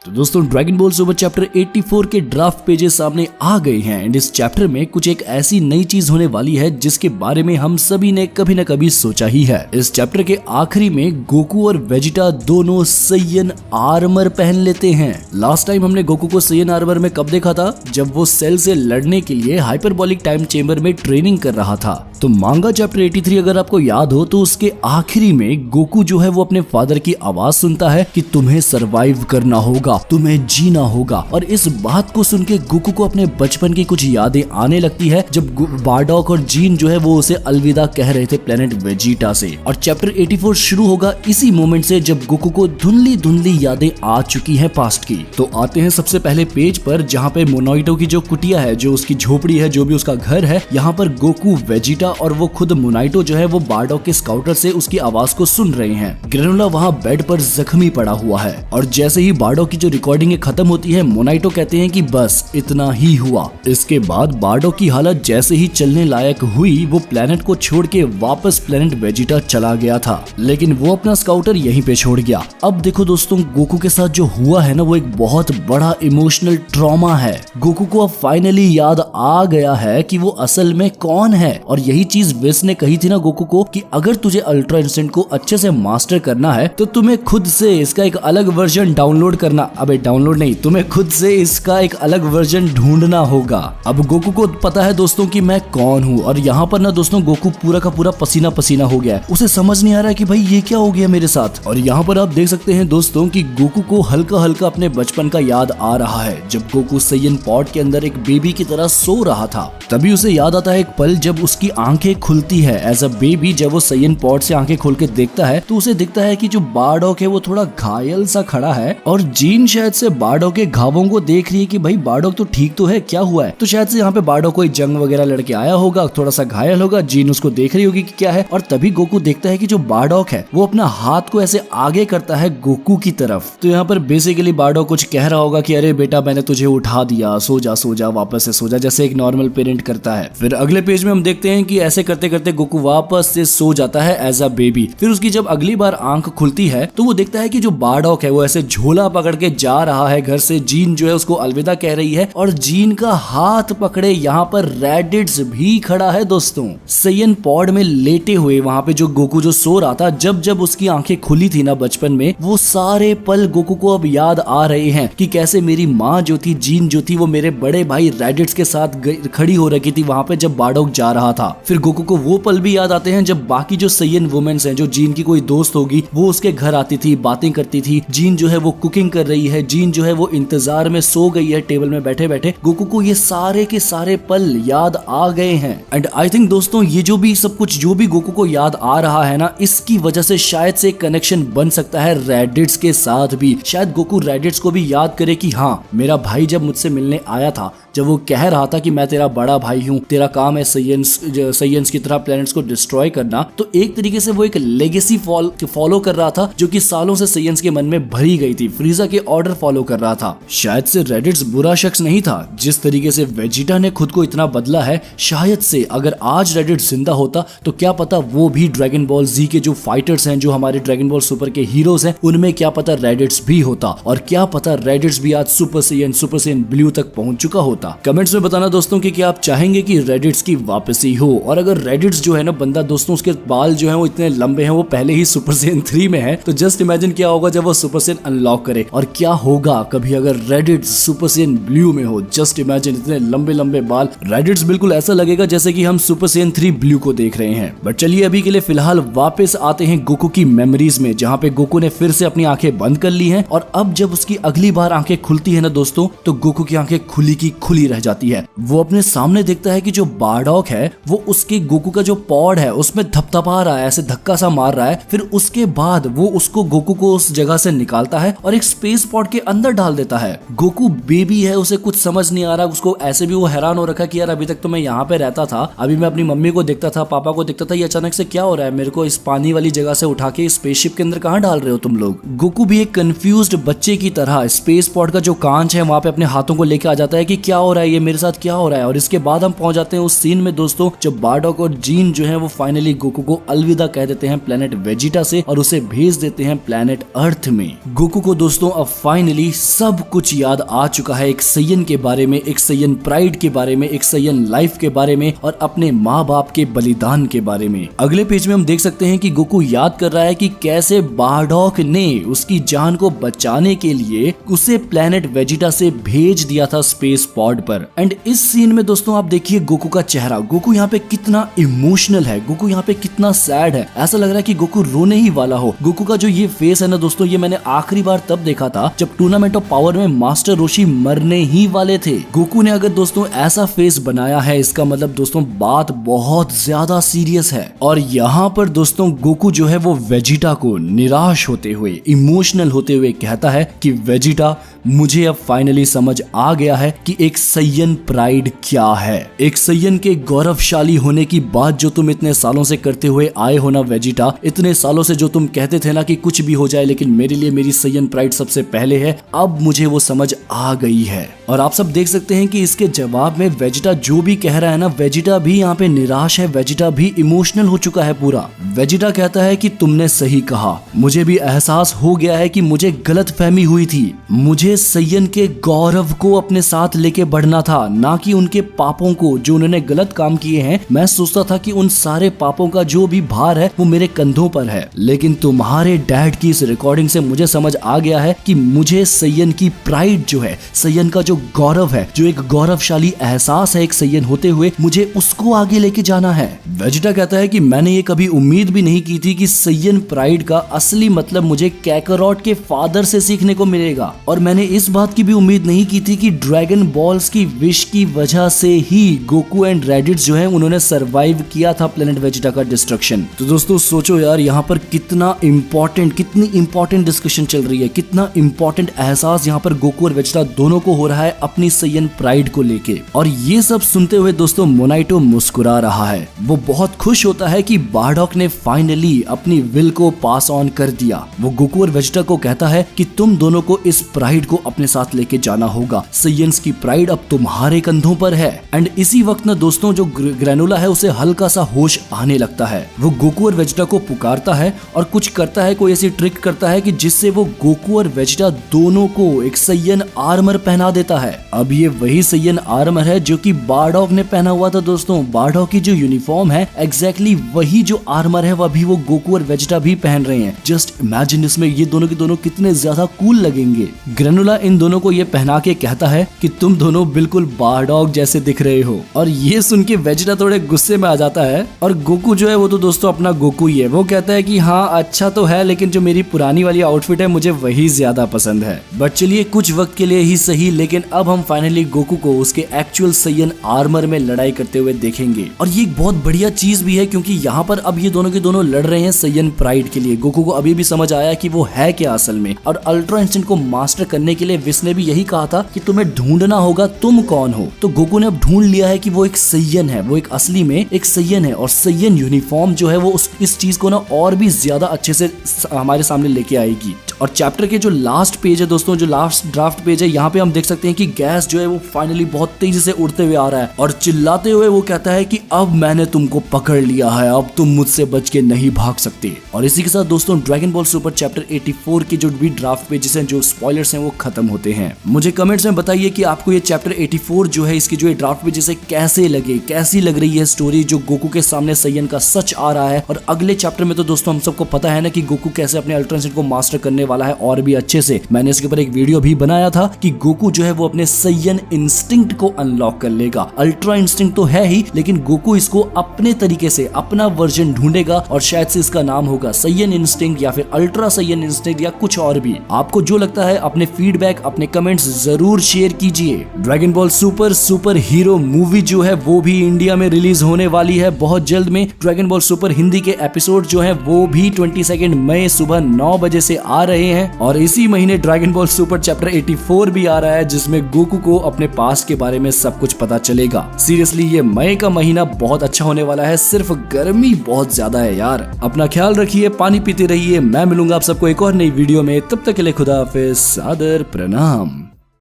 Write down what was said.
तो दोस्तों dragon ball super chapter 84 के ड्राफ्ट पेजेस सामने आ गए हैं एंड इस चैप्टर में कुछ एक ऐसी नई चीज होने वाली है जिसके बारे में हम सभी ने कभी न कभी सोचा ही है। इस चैप्टर के आखिरी में गोकू और वेजिटा दोनों सैयन आर्मर पहन लेते हैं। लास्ट टाइम हमने गोकू को सैयन आर्मर में कब देखा था? जब वो सेल से लड़ने के लिए हाइपरबॉलिक टाइम चेंबर में ट्रेनिंग कर रहा था। तो मांगा चैप्टर 83 अगर आपको याद हो तो उसके आखिरी में गोकू जो है वो अपने फादर की आवाज सुनता है कि तुम्हें सरवाइव करना होगा, तुम्हें जीना होगा। और इस बात को सुन के गोकू को अपने बचपन की कुछ यादें आने लगती है जब बारडॉक और जीन जो है वो उसे अलविदा कह रहे थे प्लेनेट वेजिटा से। और चैप्टर 84 शुरू होगा इसी मोमेंट से जब गोकू को धुंधली धुंधली यादें आ चुकी हैं पास्ट की। तो आते हैं सबसे पहले पेज पर जहाँ पे मोनाइटो की जो कुटिया है, जो उसकी झोपड़ी है, जो भी उसका घर है, यहाँ पर गोकू, वेजिटा और वो खुद मोनाइटो जो है वो बारडॉक के स्काउटर से उसकी आवाज को सुन रहे हैं। ग्रेनुला वहाँ बेड पर जख्मी पड़ा हुआ है और जैसे ही बारडॉक की जो रिकॉर्डिंग खत्म होती है मोनाइटो कहते हैं कि बस इतना ही हुआ। इसके बाद बारडॉक की हालत जैसे ही चलने लायक हुई वो प्लेनेट को छोड़ के वापस प्लेनेट वेजिटा चला गया था, लेकिन वो अपना स्काउटर यहीं पे छोड़ गया। अब देखो दोस्तों गोकू के साथ जो हुआ है ना वो एक बहुत बड़ा इमोशनल ट्रॉमा है। गोकू को अब फाइनली याद आ गया है कि वो असल में कौन है और यही चीज विस ने कही थी ना गोकू को कि अगर तुझे अल्ट्रा इंस्टेंट को अच्छे से मास्टर करना है तो तुम्हें खुद से इसका एक अलग वर्जन डाउनलोड करना, अबे डाउनलोड नहीं, तुम्हें खुद से इसका एक अलग वर्जन ढूंढना होगा। अब गोकू को पता है दोस्तों कि मैं कौन हूँ और यहाँ पर ना दोस्तों गोकू पूरा का पूरा पसीना पसीना हो गया है। उसे समझ नहीं आ रहा है कि भाई ये क्या हो गया मेरे साथ। और यहाँ पर आप देख सकते हैं दोस्तों कि गोकू को हल्का हल्का अपने बचपन का याद आ रहा है जब गोकू सैयन पॉड के अंदर एक बेबी की तरह सो रहा था। तभी उसे याद आता है एक पल जब उसकी आंखें खुलती है एज अ बेबी। जब वो सैयन पॉड से आंखें खोल के देखता है तो उसे दिखता है कि जो बारडॉक है वो थोड़ा घायल सा खड़ा है और जीन शायद से बारडॉक के घावों को देख रही है कि भाई बारडॉक तो ठीक तो है, क्या हुआ है। तो शायद से यहाँ पे बारडॉक कोई जंग वगैरह लड़के आया होगा, थोड़ा सा घायल होगा, जीन उसको देख रही होगी कि क्या है। और तभी गोकू देखता है कि जो बारडॉक है वो अपना हाथ को ऐसे आगे करता है गोकू की तरफ। तो यहाँ पर बेसिकली बारडॉक कुछ कह रहा होगा कि अरे बेटा मैंने तुझे उठा दिया, सो जा वापस से सो जा, जैसे एक नॉर्मल पेरेंट करता है। फिर अगले पेज में हम देखते हैं कि ऐसे करते करते गोकू वापस से सो जाता है एज अ बेबी। फिर उसकी जब अगली बार आंख खुलती है तो वो देखता है कि जो बारडॉक है वो ऐसे झोला पकड़ के जा रहा है घर से। जीन जो है उसको अलविदा कह रही है और जीन का हाथ पकड़े यहाँ पर रैडिट्स भी खड़ा है दोस्तों सैयन पॉड में लेटे हुए। वहाँ पे जो गोकू जो सो रहा था, जब जब उसकी आंखें खुली थी ना बचपन में, वो सारे पल गोकू को अब याद आ रहे हैं कि कैसे मेरी माँ जो थी, जीन जो थी, वो मेरे बड़े भाई रैडिट्स के साथ खड़ी हो रखी थी वहाँ पे जब बारडॉक जा रहा था। फिर गोकू को वो पल भी याद आते हैं जब बाकी जो सैयन वुमेन्स हैं, जो जीन की कोई दोस्त होगी, वो उसके घर आती थी, बातें करती थी। जीन जो है वो कुकिंग कर रही है, जीन जो है वो इंतजार में सो गई है टेबल में बैठे बैठे। गोकू को ये सारे के सारे पल याद आ गए हैं एंड आई थिंक दोस्तों ये जो भी सब कुछ जो भी गोकू को याद आ रहा है ना, इसकी वजह से शायद से कनेक्शन बन सकता है रैडिट्स के साथ भी। शायद गोकू रैडिट्स को भी याद करे कि हाँ मेरा भाई जब मुझसे मिलने आया था, जब वो कह रहा था कि मैं तेरा बड़ा भाई हूँ, तेरा काम है सैयन्स की तरह प्लैनेट्स को डिस्ट्रॉय करना, तो एक तरीके से वो एक लेगेसी फॉलो कर रहा था जो कि सालों से सैयन्स के मन में भरी गई थी। फ्रीजा के ऑर्डर फॉलो कर रहा था। शायद से रैडिट्स बुरा शख्स नहीं था। जिस तरीके से वेजिटा ने खुद को इतना बदला है, शायद से अगर आज रैडिट्स जिंदा होता तो क्या पता वो भी ड्रैगन बॉल जी के जो फाइटर्स हैं, जो हमारे ड्रैगन बॉल सुपर के हीरोज हैं, उनमें क्या पता रैडिट्स भी होता और क्या पता रैडिट्स भी आज सुपर सैयन ब्लू तक पहुंच चुका होता। कमेंट्स में बताना दोस्तों कि क्या आप चाहेंगे कि रेडिट्स की वापसी हो। और अगर रेडिट्स जो है ना बंदा दोस्तों, उसके बाल जो है वो इतने लंबे हैं, वो पहले ही सुपर सैयन 3 में है, तो जस्ट इमेजिन क्या होगा जब वो सुपर सैयन अनलॉक करे। और क्या होगा कभी अगर रेडिट्स सुपर सैयन ब्लू में हो। जस्ट इमेजिन इतने लंबे लंबे बाल। रेडिट्स बिल्कुल ऐसा लगेगा जैसे कि हम सुपर सैयन 3 ब्लू को देख रहे हैं। बट चलिए अभी के लिए फिलहाल वापस आते हैं गोकू की मेमोरीज में, जहाँ पे गोकू ने फिर से अपनी आंखें बंद कर ली हैं। और अब जब उसकी अगली बार आंखें खुलती है ना दोस्तों, तो गोकू की आंखें खुली की खुली रह जाती है। वो अपने सामने देखता है कि जो बारडॉक है वो उसके गोकू का जो पॉड है उसमें धपधपा रहा है, ऐसे धक्का सा मार रहा है। फिर उसके बाद वो उसको गोकू को उस जगह से निकालता है और एक स्पेस पॉड के अंदर डाल देता है। गोकू बेबी है, उसे कुछ समझ नहीं आ रहा। उसको ऐसे भी वो हैरान हो रखा कि यार अभी तक तो मैं यहाँ पे रहता था, अभी मैं अपनी मम्मी को देखता था, पापा को देखता था, ये अचानक से क्या हो रहा है, मेरे को इस पानी वाली जगह से उठा के स्पेसशिप के अंदर कहाँ डाल रहे हो तुम लोग। गोकू भी एक कंफ्यूज्ड बच्चे की तरह स्पेस पॉड का जो कांच है वहां पे अपने हाथों को लेके आ जाता है कि क्या हो रहा है, ये मेरे साथ क्या हो रहा है। और इसके बाद हम पहुंच जाते हैं उस सीन में दोस्तों जब बारडॉक और जीन जो है वो फाइनली गोकू को अलविदा कह देते हैं प्लेनेट वेजिटा से और उसे भेज देते हैं प्लेनेट अर्थ में। गोकू को दोस्तों अब फाइनली सब कुछ याद आ चुका है, एक सैयन के बारे में, एक सैयन प्राइड के बारे में, एक सैयन लाइफ के बारे में और अपने माँ बाप के बलिदान के बारे में। अगले पेज में हम देख सकते हैं कि गोकू याद कर रहा है कि कैसे बारडॉक ने उसकी जान को बचाने के लिए उसे प्लेनेट वेजिटा से भेज दिया था स्पेस पॉड पर। एंड इस सीन में दोस्तों आप देखिए गोकू का चेहरा, गोकू यहाँ पे कितना इमोशनल है, गोकू यहाँ पे कितना सैड है, ऐसा लग रहा है कि गोकू रोने ही वाला हो। गोकू का जो ये फेस है ना दोस्तों, ये मैंने आखिरी बार तब देखा था जब टूर्नामेंट ऑफ पावर में मास्टर रोशी मरने ही वाले थे। गोकू ने अगर दोस्तों ऐसा फेस बनाया है, इसका मतलब दोस्तों बात बहुत ज्यादा सीरियस है। और यहाँ पर दोस्तों गोकू जो है वो वेजिटा को निराश होते हुए, इमोशनल होते हुए कहता है कि वेजिटा, मुझे अब फाइनली समझ आ गया है कि एक सैयन प्राइड क्या है। एक सैयन के गौरवशाली होने की बात जो तुम इतने सालों से करते हुए आए हो ना वेजिटा, इतने सालों से जो तुम कहते थे ना कि कुछ भी हो जाए लेकिन मेरे लिए मेरी सैयन प्राइड सबसे पहले है, अब मुझे वो समझ आ गई है। और आप सब देख सकते हैं कि इसके जवाब में वेजिटा जो भी कह रहा है ना, वेजिटा भी यहाँ पे निराश है, वेजिटा भी इमोशनल हो चुका है पूरा। वेजिटा कहता है कि तुमने सही कहा, मुझे भी एहसास हो गया है कि मुझे गलत फहमी हुई थी। मुझे सैयन के गौरव को अपने साथ लेके बढ़ना था, ना कि उनके पापों को जो उन्होंने गलत काम किए हैं। मैं सोचता था कि उन सारे पापों का जो भी भार है वो मेरे कंधों पर है, लेकिन तुम्हारे डैड की इस रिकॉर्डिंग से मुझे समझ आ गया है कि मुझे सैयन की प्राइड जो है, सैयन का जो गौरव है, जो एक गौरवशाली एहसास है एक सैयन होते हुए, मुझे उसको आगे लेके जाना है। वेजिटा कहता है कि मैंने ये कभी उम्मीद भी नहीं की थी कि सैयन प्राइड का असली मतलब मुझे कैकरॉट के फादर से सीखने को मिलेगा। और मैंने इस बात की भी उम्मीद नहीं की थी कि ड्रैगन बॉल्स की विश की वजह से ही गोकू एंड रेडिट्स जो है उन्होंने सरवाइव किया था प्लेनेट वेजिटा का डिस्ट्रक्शन। तो दोस्तों सोचो यार, यहाँ पर कितना इंपॉर्टेंट, कितनी इंपॉर्टेंट डिस्कशन चल रही है, कितना इंपॉर्टेंट एहसास यहाँ पर गोकू और वेजिटा दोनों को हो रहा है अपनी सैयन प्राइड को लेके। और ये सब सुनते हुए दोस्तों मोनाइटो मुस्कुरा रहा है। वो बहुत खुश होता है कि बारडॉक ने फाइनली अपनी विल को पास ऑन कर दिया। वो गोकू और वेजिटा को कहता है कि तुम दोनों को इस प्राइड को अपने साथ लेके जाना होगा, सैयन्स की प्राइड अब तुम्हारे कंधों पर है। एंड इसी वक्त ना दोस्तों जो ग्रेनुला है उसे हल्का सा होश आने लगता है। वो गोकू और वेजिटा को पुकारता है और कुछ करता है, कोई ऐसी ट्रिक करता है कि जिससे वो गोकू और वेजिटा दोनों को एक सैयन आर्मर पहना देता है। अब ये वही सैयन आर्मर है जो कि बारडॉक ने पहना हुआ था दोस्तों। बारडॉक की जो यूनिफॉर्म है एग्जैक्टली वही जो आर्मर है वह भी वो गोकू और वेजिटा भी पहन रहे हैं। जस्ट इमेजिन इसमें ये दोनों के दोनों कितने ज्यादा कूल लगेंगे। ग्रेनुला इन दोनों को ये पहना के कहता है कि तुम दोनों बिल्कुल बारडॉक जैसे दिख रहे हो। और ये सुन के वेजिटा थोड़े गुस्से में आ जाता है। और गोकू जो है वो तो दोस्तों अपना गोकू ही है, वो कहता है कि हाँ अच्छा तो है, लेकिन जो मेरी पुरानी वाली आउटफिट है मुझे वही ज्यादा पसंद है। बट चलिए कुछ वक्त के लिए ही सही, लेकिन अब हम फाइनली गोकू को उसके एक्चुअल सैयन आर्मर में लड़ाई करते हुए देखेंगे। और ये एक बहुत बढ़िया चीज भी है क्योंकि यहाँ पर अब ये दोनों के दोनों लड़ रहे हैं सैयन प्राइड के लिए। गोकू को अभी भी समझ आया कि वो है क्या असल में। और अल्ट्रा इंस्टिंक्ट को मास्टर करने के लिए विस ने भी यही कहा था कि तुम्हें ढूंढना होगा तुम कौन हो। तो गोकू ने अब ढूंढ लिया है कि वो एक सैयन है, वो एक असली में एक सैयन है। और सैयन यूनिफॉर्म जो है वो इस चीज को ना और भी ज्यादा अच्छे से हमारे सामने लेके आएगी। और चैप्टर के जो लास्ट पेज है दोस्तों, जो लास्ट ड्राफ्ट पेज है, यहाँ पे हम देख सकते हैं कि गैस जो है वो फाइनली बहुत तेजी से उड़ते हुए आ रहा है और चिल्लाते हुए वो कहता है कि अब मैंने तुमको पकड़ लिया है, अब तुम मुझसे बच के नहीं भाग सकते। और इसी के साथ दोस्तों ड्रैगन बॉल सुपर चैप्टर 84 के जो भी ड्राफ्ट पेजेस हैं, जो स्पॉयलर्स हैं, वो खत्म होते हैं। मुझे कमेंट्स में बताइए कि आपको ये चैप्टर 84 जो है इसकी जो ये ड्राफ्ट पेजेस है कैसे लगे, कैसी लग रही है स्टोरी जो गोकू के सामने सैयन का सच आ रहा है। और अगले चैप्टर में तो दोस्तों हम सबको पता है ना कि गोकू कैसे अपने अल्ट्रा इंस्टिंक्ट को मास्टर करने वाला है और भी अच्छे से। मैंने इसके ऊपर एक वीडियो भी बनाया था कि गोकू जो है वो अपने सैयन इंस्टिंक्ट को अनलॉक कर लेगा। अल्ट्रा इंस्टिंक्ट तो है ही, लेकिन गोकू इसको अपने तरीके से अपना वर्जन ढूंढेगा और शायद से इसका नाम होगा सैयन इंस्टिंक्ट या फिर अल्ट्रा सैयन इंस्टिंक्ट या कुछ और भी। आपको जो लगता है अपने फीडबैक, अपने कमेंट्स जरूर शेयर कीजिए। Dragon ball super hero movie जो है वो भी इंडिया में रिलीज होने वाली है बहुत जल्द में। ड्रैगन बॉल सुपर हिंदी के एपिसोड जो है वो भी 22 मई सुबह 9 बजे से आ रहे हैं। और इसी महीने ड्रैगन बॉल सुपर चैप्टर 84 भी आ रहा है जिसमें गोकू को अपने पास्ट के बारे में सब कुछ पता चलेगा। सीरियसली ये मई का महीना बहुत अच्छा होने वाला है, सिर्फ गर्मी बहुत ज्यादा है यार। अपना ख्याल रखिए, पानी पीते रहिए। मैं मिलूंगा आप सबको एक और नई वीडियो में, तब तक के लिए खुदा हाफिज, सादर प्रणाम।